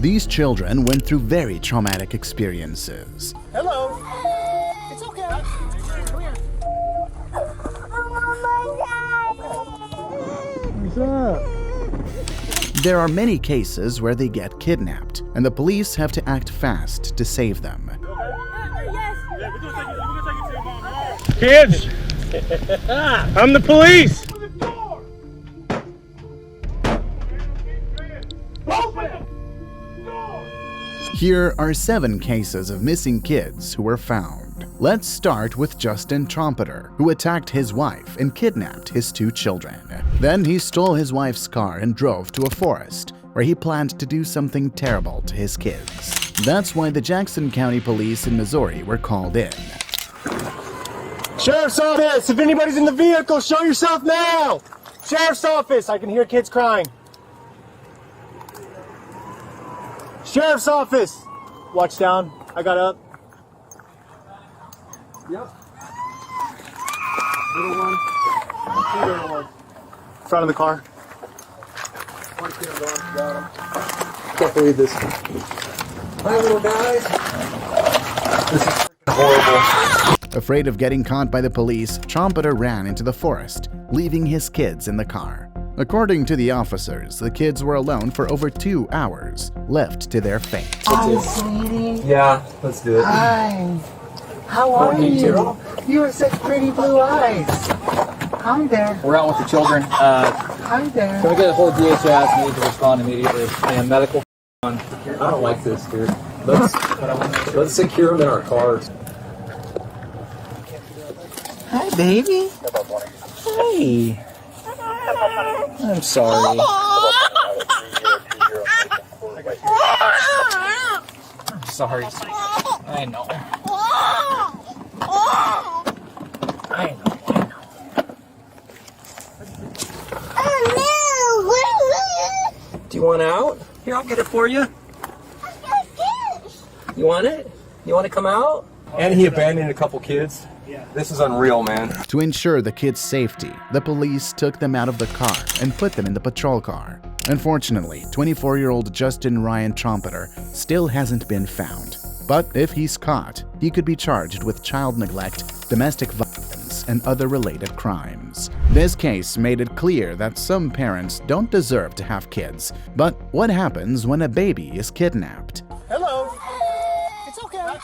These children went through very traumatic experiences. Hello. It's okay. Come here. What's up? There are many cases where they get kidnapped, and the police have to act fast to save them. Kids, I'm the police. Here are 7 cases of missing kids who were found. Let's start with Justin Trumpeter, who attacked his wife and kidnapped his 2 children. Then he stole his wife's car and drove to a forest where he planned to do something terrible to his kids. That's why the Jackson County Police in Missouri were called in. Sheriff's office, if anybody's in the vehicle, show yourself now. Sheriff's office, I can hear kids crying. Sheriff's office. Watch down. I got up. Yep. Little one. 2 little ones. Front of the car. One kid on. Got him. Can't believe this. Hi, little guys. This is freaking horrible. Afraid of getting caught by the police, Trumpeter ran into the forest, leaving his kids in the car. According to the officers, the kids were alone for over 2 hours, left to their fate. Hi, sweetie. Yeah, let's do it. Hi. How are you? You have such pretty blue eyes. Hi there. We're out with the children. Hi there. Can we get a hold of DHS? Need to respond immediately. And medical. I don't like this, dude. Let's secure them in our cars. Hi, baby. Hey. I'm sorry. I'm sorry. I know. I know. Do you want out? Here, I'll get it for you. You want it? You want to come out? And he abandoned a couple kids. This is unreal, man. To ensure the kids' safety, the police took them out of the car and put them in the patrol car. Unfortunately, 24-year-old Justin Ryan Trumpeter still hasn't been found. But if he's caught, he could be charged with child neglect, domestic violence, and other related crimes. This case made it clear that some parents don't deserve to have kids. But what happens when a baby is kidnapped? Hello. It's okay.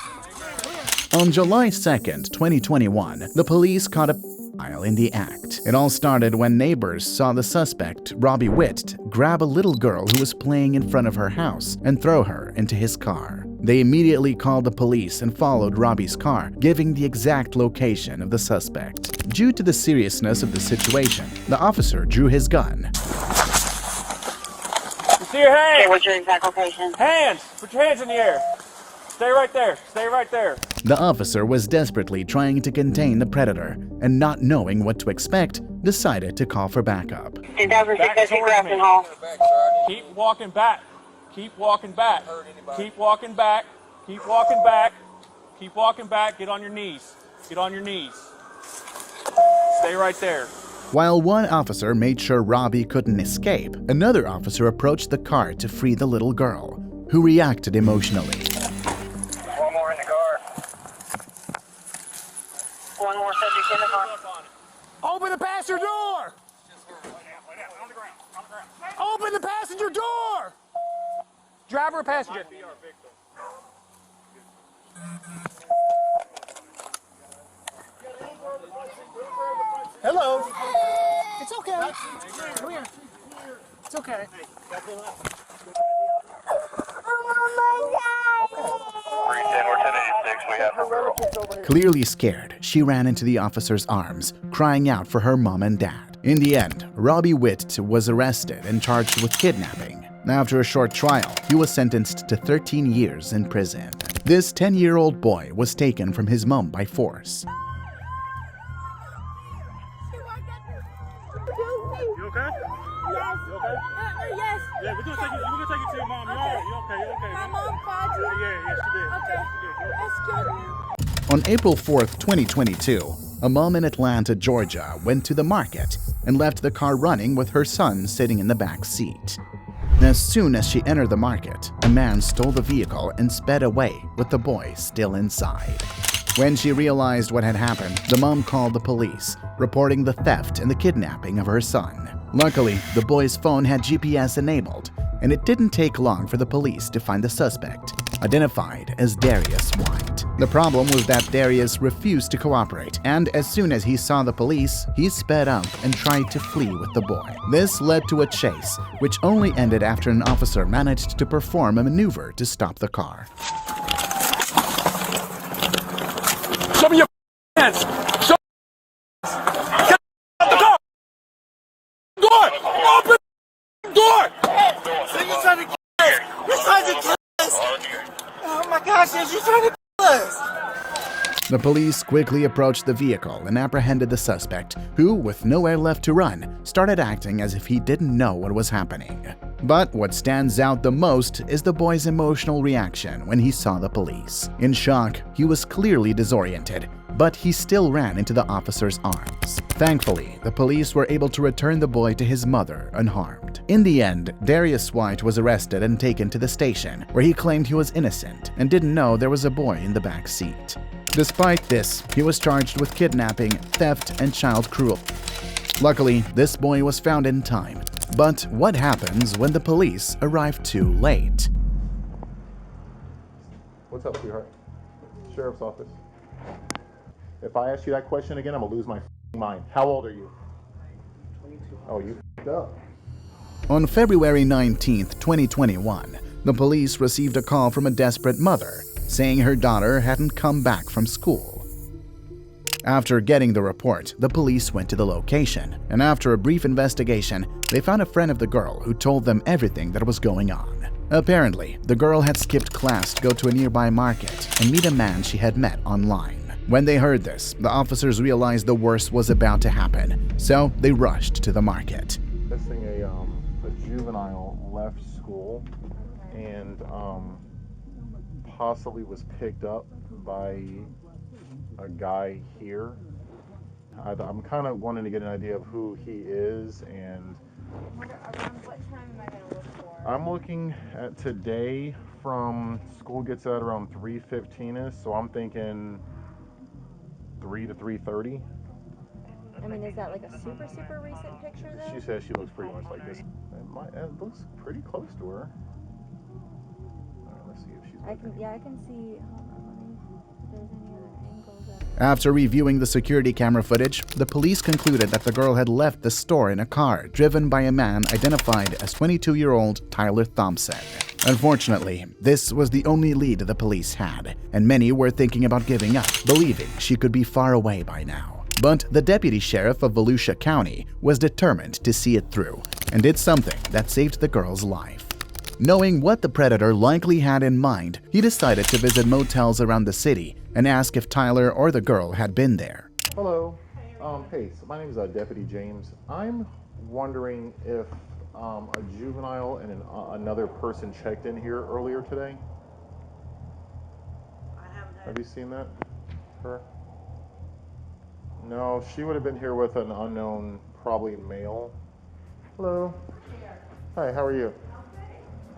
On July 2nd, 2021, the police caught a pedophile in the act. It all started when neighbors saw the suspect, Robbie Witt, grab a little girl who was playing in front of her house and throw her into his car. They immediately called the police and followed Robbie's car, giving the exact location of the suspect. Due to the seriousness of the situation, the officer drew his gun. See your hands. Okay, what's your exact location? Hands. Put your hands in the air. Stay right there. Stay right there. The officer was desperately trying to contain the predator and, not knowing what to expect, decided to call for backup. 2006 Grafton Hall. Keep walking back. Keep walking back. Keep walking back. Keep walking back. Keep walking back. Get on your knees. Get on your knees. Stay right there. While one officer made sure Robbie couldn't escape, another officer approached the car to free the little girl, who reacted emotionally. One more in the car. One more subject in the car. Open the passenger door. Open the passenger door. Driver or passenger? Hello. It's okay. Come here. It's okay. Clearly scared, she ran into the officer's arms, crying out for her mom and dad. In the end, Robbie Witt was arrested and charged with kidnapping. After a short trial, he was sentenced to 13 years in prison. This 10-year-old boy was taken from his mom by force. You okay? Yes. You okay? Yes. Yeah, we're gonna take you to your mom. You all right? You okay? You okay? My mom called you. Yeah, she did. Okay. Excuse me. On April 4th, 2022, a mom in Atlanta, Georgia, went to the market and left the car running with her son sitting in the back seat. As soon as she entered the market, a man stole the vehicle and sped away with the boy still inside. When she realized what had happened, the mom called the police, reporting the theft and the kidnapping of her son. Luckily, the boy's phone had GPS enabled, and it didn't take long for the police to find the suspect, identified as Darius White. The problem was that Darius refused to cooperate, and as soon as he saw the police, he sped up and tried to flee with the boy. This led to a chase, which only ended after an officer managed to perform a maneuver to stop the car. Show me your hands! Show Get out the car! Door! Open the door! So you're trying to kill us! You're trying to kill us! Oh my gosh, yes, you're trying to kill us! The police quickly approached the vehicle and apprehended the suspect, who, with nowhere left to run, started acting as if he didn't know what was happening. But what stands out the most is the boy's emotional reaction when he saw the police. In shock, he was clearly disoriented, but he still ran into the officer's arms. Thankfully, the police were able to return the boy to his mother unharmed. In the end, Darius White was arrested and taken to the station, where he claimed he was innocent and didn't know there was a boy in the back seat. Despite this, he was charged with kidnapping, theft, and child cruelty. Luckily, this boy was found in time. But what happens when the police arrive too late? What's up, sweetheart? Sheriff's office. If I ask you that question again, I'm gonna lose my mind. How old are you? 22. Oh, you f***ed up. On February 19, 2021, the police received a call from a desperate mother saying her daughter hadn't come back from school. After getting the report, the police went to the location, and after a brief investigation, they found a friend of the girl who told them everything that was going on. Apparently, the girl had skipped class to go to a nearby market and meet a man she had met online. When they heard this, the officers realized the worst was about to happen, so they rushed to the market. Missing a juvenile left school and possibly was picked up by a guy here. I'm kind of wanting to get an idea of who he is, and Around what time am I going to look for? I'm looking at today from school gets out around 3:15ish, so I'm thinking 3 to 3:30. I mean, is that like a super recent picture though? She says she looks pretty much like this. It looks pretty close to her. All right, let's see if she's. I can see. Hold on, let me. If there's any other angles. After reviewing the security camera footage, the police concluded that the girl had left the store in a car driven by a man identified as 22-year-old Tyler Thompson. Unfortunately, this was the only lead the police had, and many were thinking about giving up, believing she could be far away by now. But the deputy sheriff of Volusia County was determined to see it through and did something that saved the girl's life. Knowing what the predator likely had in mind, he decided to visit motels around the city and ask if Tyler or the girl had been there. Hello. Hey, so my name is Deputy James. I'm wondering if a juvenile and another person checked in here earlier today. Have you seen that? Her? No, she would have been here with an unknown, probably male. Hello. Hi, how are you?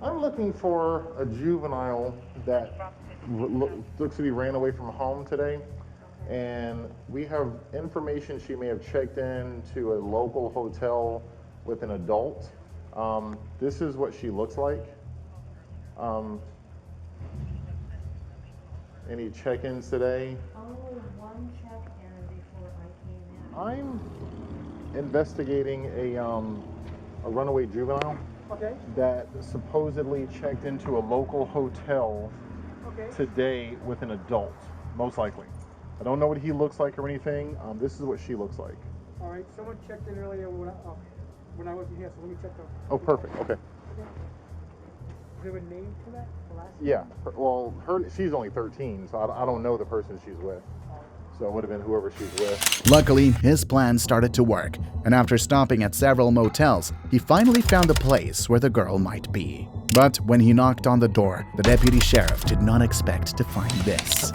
I'm looking for a juvenile that looks to be ran away from home today. And we have information she may have checked in to a local hotel with an adult. This is what she looks like. Any check-ins today? Only one check-in before I came in. I'm investigating a runaway juvenile that supposedly checked into a local hotel today with an adult, most likely. I don't know what he looks like or anything. This is what she looks like. All right, someone checked in earlier when I wasn't here, so let me check them. Oh, perfect. Okay. Is there a name to that? The last Yeah. Well, she's only 13, so I don't know the person she's with. So it would have been whoever she's with. Luckily, his plan started to work, and after stopping at several motels, he finally found the place where the girl might be. But when he knocked on the door, the deputy sheriff did not expect to find this.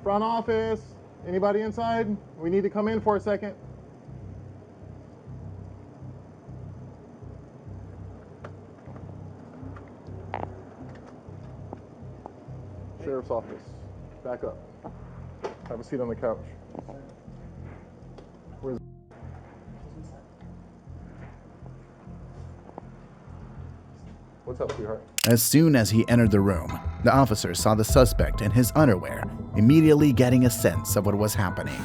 Front office. Anybody inside? We need to come in for a second. Sheriff's office. Back up. Have a seat on the couch. Where's What's up, sweetheart? As soon as he entered the room, the officer saw the suspect in his underwear, immediately getting a sense of what was happening.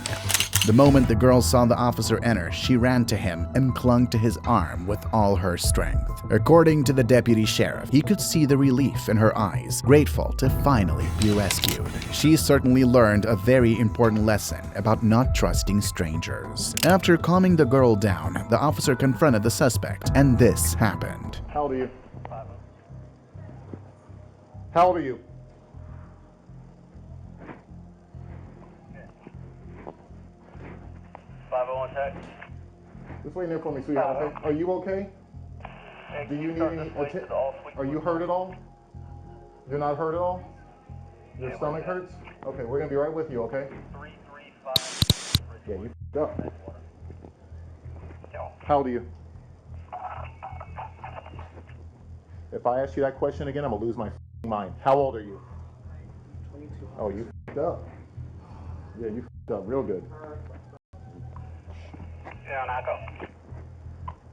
The moment the girl saw the officer enter, she ran to him and clung to his arm with all her strength. According to the deputy sheriff, he could see the relief in her eyes, grateful to finally be rescued. She certainly learned a very important lesson about not trusting strangers. After calming the girl down, the officer confronted the suspect, and this happened. How old are you? How old are you? Just wait there for me, sweetheart. Okay? Are you okay? Do you need any attention? Are you hurt at all? You're not hurt at all? Your stomach hurts? Okay, we're gonna be right with you, okay? Yeah, you f***ed up. How old are you? If I ask you that question again, I'm gonna lose my mind. How old are you? 22. Oh, you f***ed up. Yeah, you f***ed up real good.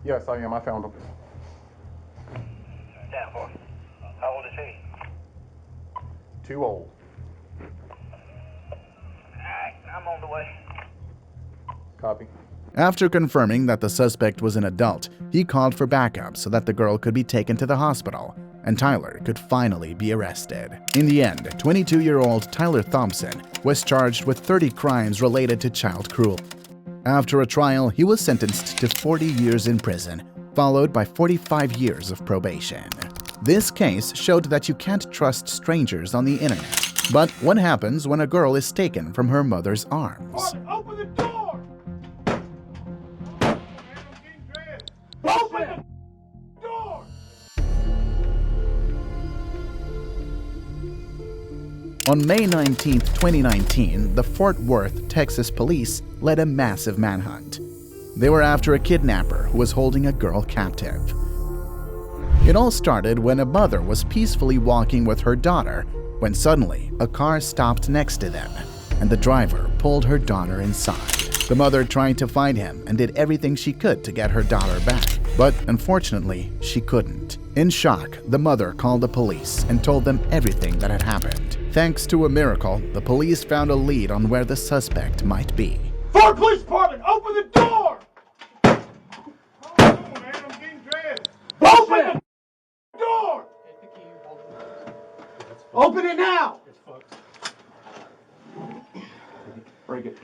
Yes, I am. I found him. How old is he? Too old. Alright, I'm on the way. Copy. After confirming that the suspect was an adult, he called for backup so that the girl could be taken to the hospital, and Tyler could finally be arrested. In the end, 22-year-old Tyler Thompson was charged with 30 crimes related to child cruelty. After a trial, he was sentenced to 40 years in prison, followed by 45 years of probation. This case showed that you can't trust strangers on the internet. But what happens when a girl is taken from her mother's arms? Open the door! Open the door! On May 19, 2019, the Fort Worth, Texas police led a massive manhunt. They were after a kidnapper who was holding a girl captive. It all started when a mother was peacefully walking with her daughter when suddenly a car stopped next to them, and the driver pulled her daughter inside. The mother tried to find him and did everything she could to get her daughter back, but unfortunately, she couldn't. In shock, the mother called the police and told them everything that had happened. Thanks to a miracle, the police found a lead on where the suspect might be. Fort Police Department, open the door! Oh, man, I'm getting dressed. Open the door! Open it now! Break it.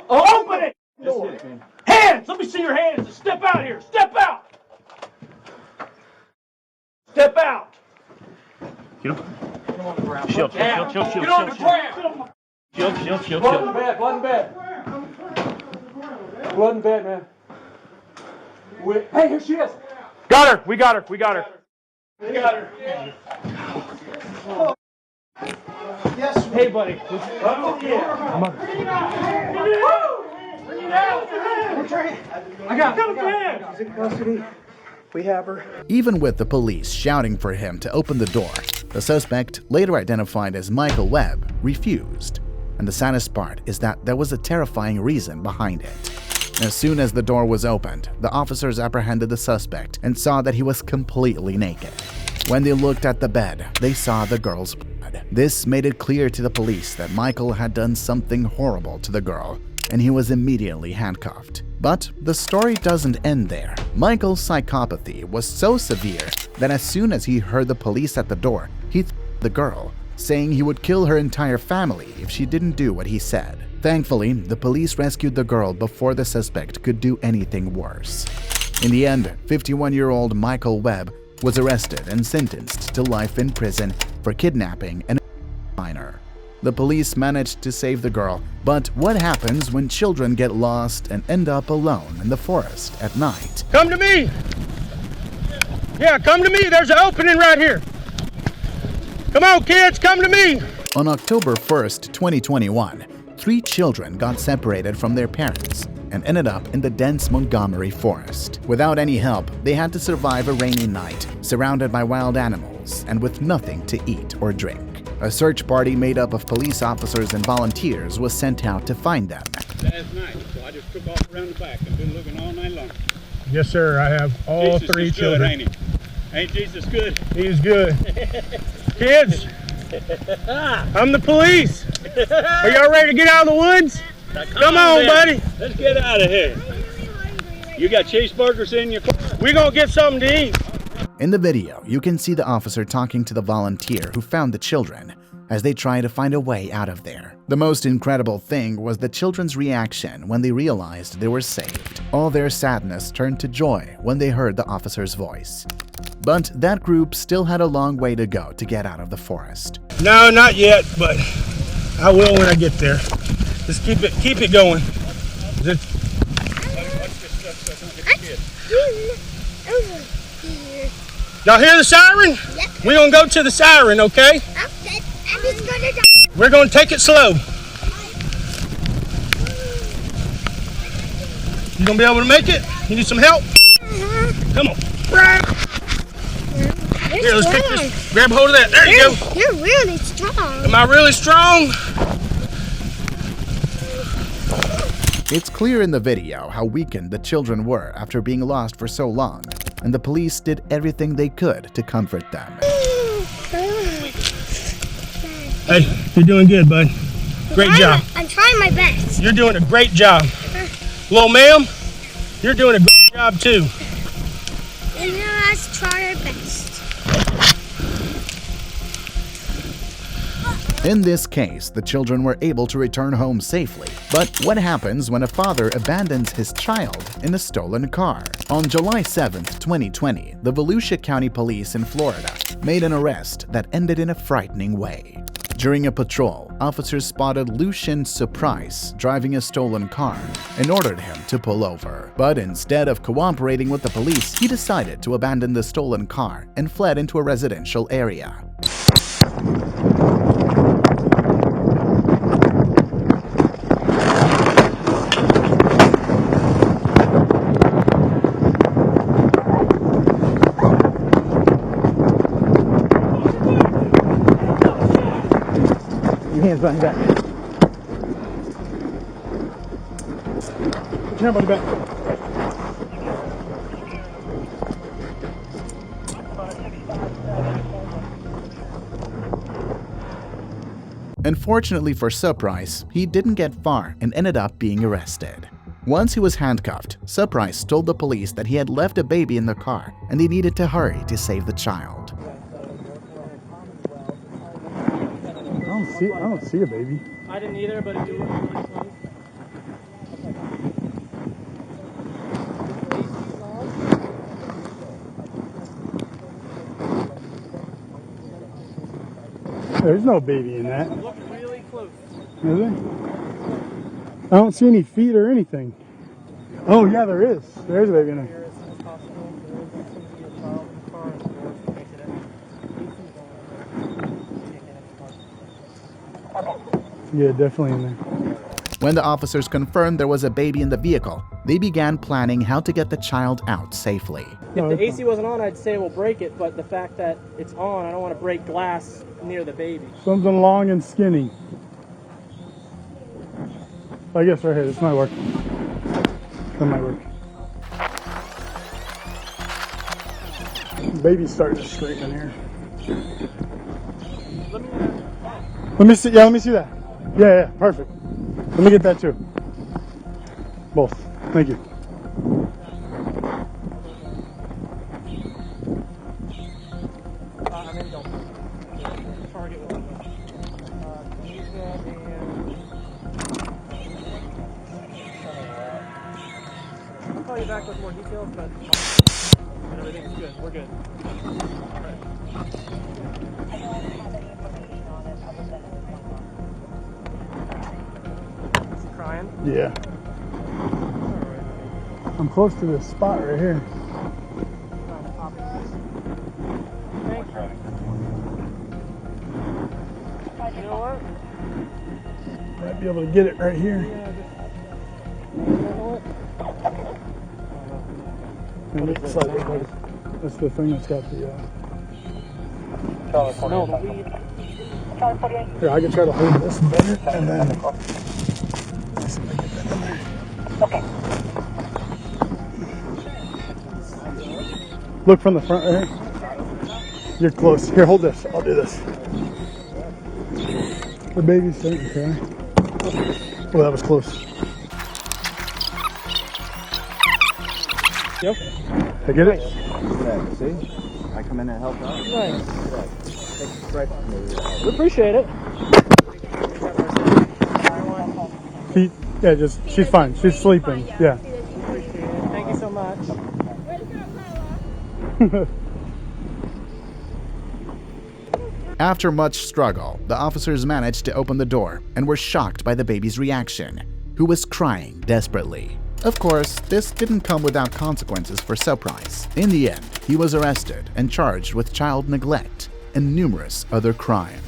Open it! Door. Hands! Let me see your hands! Step out here! Step out! Step out! Get him. Get on the ground. Chill. Get on the ground! Chill. Blood in the bed, blood in the bed. Blood in the bed, man. Hey, here she is. Got her. We got her. We got her. Yes. Hey, buddy. Oh, yeah. Bring it out. I got it. She's in custody. We have her. Even with the police shouting for him to open the door, the suspect, later identified as Michael Webb, refused. And the saddest part is that there was a terrifying reason behind it. As soon as the door was opened, the officers apprehended the suspect and saw that he was completely naked. When they looked at the bed, they saw the girl's blood. This made it clear to the police that Michael had done something horrible to the girl, and he was immediately handcuffed. But the story doesn't end there. Michael's psychopathy was so severe that as soon as he heard the police at the door, he threatened the girl, saying he would kill her entire family if she didn't do what he said. Thankfully, the police rescued the girl before the suspect could do anything worse. In the end, 51-year-old Michael Webb was arrested and sentenced to life in prison for kidnapping and a minor. The police managed to save the girl, but what happens when children get lost and end up alone in the forest at night? Come to me. Yeah, come to me. There's an opening right here. Come on, kids, come to me. On October 1st, 2021, 3 children got separated from their parents. and ended up in the dense Montgomery forest. Without any help, they had to survive a rainy night, surrounded by wild animals and with nothing to eat or drink. A search party made up of police officers and volunteers was sent out to find them. Last night, so I just took off around the back and been looking all night long. Yes, sir. I have all Jesus 3 children. Good, ain't he? Ain't Jesus good? He's good. Kids, I'm the police. Are y'all ready to get out of the woods? Come on, buddy. Let's get out of here. You got cheeseburgers in your car? We're going to get something to eat. In the video, you can see the officer talking to the volunteer who found the children as they try to find a way out of there. The most incredible thing was the children's reaction when they realized they were saved. All their sadness turned to joy when they heard the officer's voice. But that group still had a long way to go to get out of the forest. No, not yet, but I will when I get there. Just keep it going. Y'all hear the siren? Yep. We're gonna go to the siren, okay? Okay. I'm just gonna die. We're gonna take it slow. You gonna be able to make it? You need some help? Come on. Here, let's take this. Grab hold of that. There you go. You're really strong. Am I really strong? It's clear in the video how weakened the children were after being lost for so long, and the police did everything they could to comfort them. Hey, you're doing good, bud. Great job. I'm trying my best. You're doing a great job. Little ma'am, you're doing a great job too. And now let's try our best. In this case, the children were able to return home safely. But what happens when a father abandons his child in a stolen car? On July 7, 2020, the Volusia County Police in Florida made an arrest that ended in a frightening way. During a patrol, officers spotted Lucian Surprise driving a stolen car and ordered him to pull over. But instead of cooperating with the police, he decided to abandon the stolen car and fled into a residential area. Hands behind your back. Put your hand behind your back. Unfortunately for Surprise, he didn't get far and ended up being arrested. Once he was handcuffed, Surprise told the police that he had left a baby in the car and they needed to hurry to save the child. I don't see a baby. I didn't either, but if you look really close. There's no baby in that. Look really close. Is there? I don't see any feet or anything. Oh yeah, there is. There's a baby in there. Yeah, definitely in there. When the officers confirmed there was a baby in the vehicle, they began planning how to get the child out safely. If the AC wasn't on, I'd say we'll break it, but the fact that it's on, I don't want to break glass near the baby. Something long and skinny. I guess right here, this might work. That might work. The baby's starting to scrape in here. Let me see. Yeah, let me see that. Yeah, perfect. Let me get that too. Both. Thank you. I'll call you back with more details, but everything's good. We're good. All right. Is he crying? Yeah. I'm close to this spot right here. You know what? Might be able to get it right here. And it's like, that's the thing that's got the, No, the weed. here, I can try to hold this better, and then, let's see if I get that in there. Okay. Look from the front right here. You're close. Here, hold this. I'll do this. The baby's starting to cry. Oh, that was close. Yep. I get it? Yeah, see? I come in and help out. Nice. We appreciate it. Yeah, just, she's fine. She's sleeping. Yeah. Appreciate it. Thank you so much. After much struggle, the officers managed to open the door and were shocked by the baby's reaction, who was crying desperately. Of course, this didn't come without consequences for Surprise. In the end, he was arrested and charged with child neglect and numerous other crimes.